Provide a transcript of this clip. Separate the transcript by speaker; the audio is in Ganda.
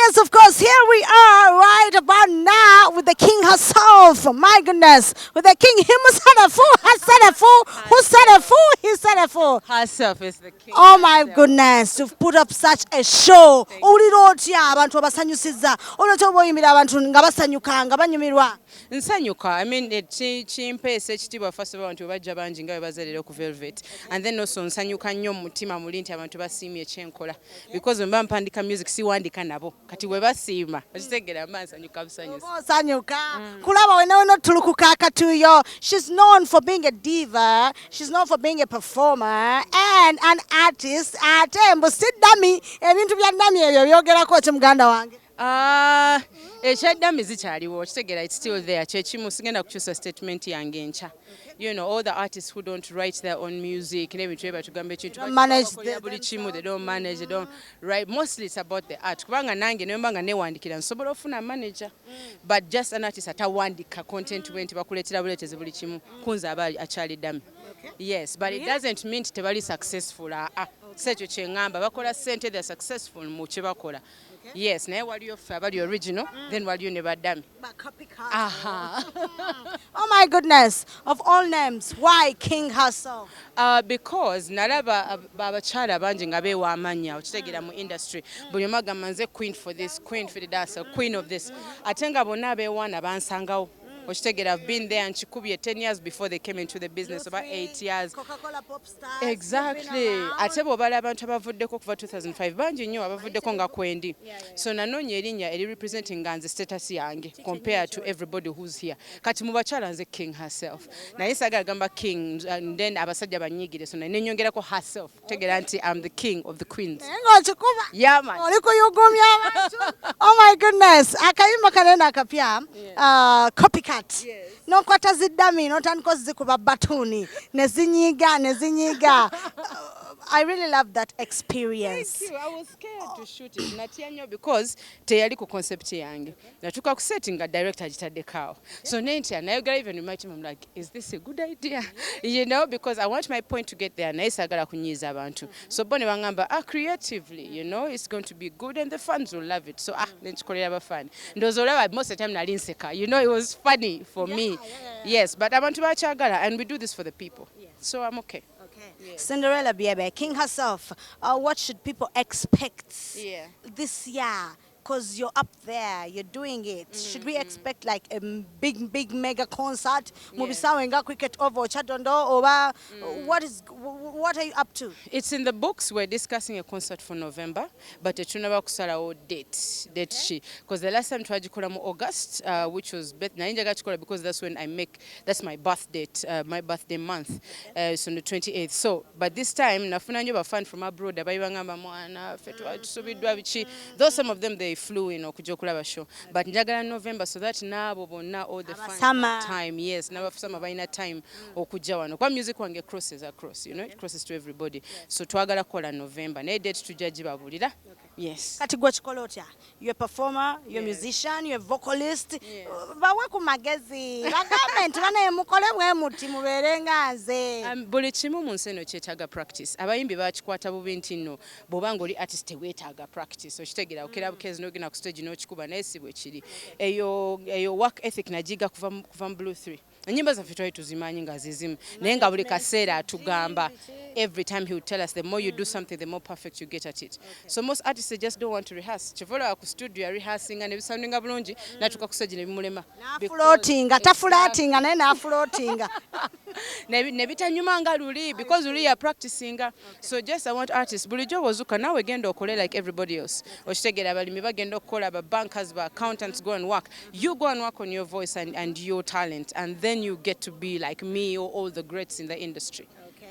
Speaker 1: yes, of course. Here we are right about now with the king herself. My goodness. With the king. Who said a fool? He said a fool.
Speaker 2: Herself is the king.
Speaker 1: Oh my goodness, you've put up such a show. Owulira otya abantu abasanyusiza. Olwekyo bw'oyimbira abantu nga basanyuka nga banyumirwa.
Speaker 2: Nsanyuka. I mean, kimpeesa ekitiibwa first of all nti bajja bangi nga bwe bazaalira ku Velvet. And then also nsanyuka nnyo mu mutima muli nti abantu basiimye ekyenkola. Because bwe mba mpandika music siwandika nabo. Kati bwe basiima. Okitegeera mba nsanyuka busanyusi.
Speaker 1: Osanyuka. Kulaba wena tulukuka akatuyo. She's known for being a diva. She's known for being a performer and an artist. Ate mbusi Dammy. Ebintu bya Dammy ebyo byogerako ki muganda wange.
Speaker 2: Ekya Dammies zikyaliwo okitegeera it's still there kyekimu sigenda kukyusa statement yange enkya. You know, all the artists who don't write their own music n'ebintu bye batugamba ekintu
Speaker 1: manage
Speaker 2: buli kimu, they don't manage, they don't write. Mostly it's about the art. Kubanga nange ne mbanga neewandikira nsobola ofuna manager. But just an artist atawandika content we nti bakuleetera buleetezi buli kimu kunze aba akyali Dammy. Yes, but it doesn't mean tebali successful. Sekyo kyeŋŋamba bakola ssente, they're successful mu kye bakola. Yes, naye waliyo ffe abali original, then waliyo ne ba Dammy.
Speaker 1: Oh my goodness, of all names, why King herself?
Speaker 2: Because nalaba abakyala bangi nga beewa amannya okitegeera mu industry. Buli omu agamba nze queen for this, queen for that, queen of this. Ate nga bonna abeewaana bansangawo. Okitegeera I've been there and chikubye 10 years before they came into the business, about 8 years.
Speaker 1: Coca-Cola pop stars.
Speaker 2: Exactly. Ate bw'obala abantu abavuddeko kuva 2005 bangi nnyo abavuddeko nga kwendi. So nanoonya erinnya eri representing nga nze status yange compared to everybody who's here. Kati mu bakyala nze king herself. Naye saagala gamba king and then abasajja banyiigire so naye nyongerako herself. Tegeera nti I'm the king of the queens.
Speaker 1: Ng'okikuba.
Speaker 2: Yeah man.
Speaker 1: Oli kuyugumya abantu. Oh my goodness. Akayimba kanene akapya. Copycat. Yes. Nokwata ziddami notandika zikuba batuni nezinyiga. I really love that experience.
Speaker 2: Thank you. I was scared to shoot it. Natya nnyo because teyali ku concept yange. Natuka ku setting nga director agitaddeko. So nentya nayogera even with my team I'm like, is this a good idea? You know, because I want my point to get there. Naye saagala kunyiiza abantu. So bo ne bangamba, creatively, you know, it's going to be good and the fans will love it. So nenkikolera abafani. Ndowooza olaba most of the time nali nseka. You know, it was funny for me. Yes, but abantu bakyagala and we do this for the people. So I'm okay.
Speaker 1: Yes. Cinderella Biebe, King herself, what should people expect this year? Because you're up there, you're doing it. Should we expect like a big mega concert? Mubisawenga cricket over Chadondo or what are you up to?
Speaker 2: It's in the books. We're discussing a concert for November, but tunaba kusalawo date she because the last time twagikola mu August, which was because that's my birth date, my birthday month, so on the 28th. So, but this time nafuna nyo bafan from abroad abayibangamba mwana fetwa tusubidwa bichi. Though some of them they flew in okuja okulaba show, but njagala November so that nabo bonna all the fun time. Yes, nabo summer bayina time okuja wano kwa music wange crosses across, you know, it crosses to everybody. So twagala kola November naye date tujja gibabulira. Yes.
Speaker 1: Kati gwe kikola otya? You're a performer, you're a musician, you're a vocalist. Bawe ku magezi. Bagambe nti bana mukole bwe muti mubeere nga nze.
Speaker 2: Buli kimu mu nsi eno kyetaaga practice. Abayimbi bakikwata bubi nti nno bw'obanga oli artist teweetaaga practice. Okitegeera okera bukezi n'ogenda ku stage n'okikuba naye si bwe kiri. Eyo work ethic nagiga kuva mu Blue 3. Enyimba zaffe twali tuzimanyi nga zizimu naye nga buli kaseera atugamba every time he would tell us the more you do something the more perfect you get at it. So most artists they just don't want to rehearse. Chivola ku studio rehearsing and soundinga bulungi natuka ku stage ne bimulema.
Speaker 1: Tafulatinga naye nafloatinga.
Speaker 2: Ne bitanyuma nga luli because luli are practicing. So just I want artists bulijjo wozuka nawe genda okole like everybody else. Okitegeera abalimi bagenda okukola ba bankers ba accountants go and work. You go and work on your voice and your talent and then you get to be like me or all the greats in the industry.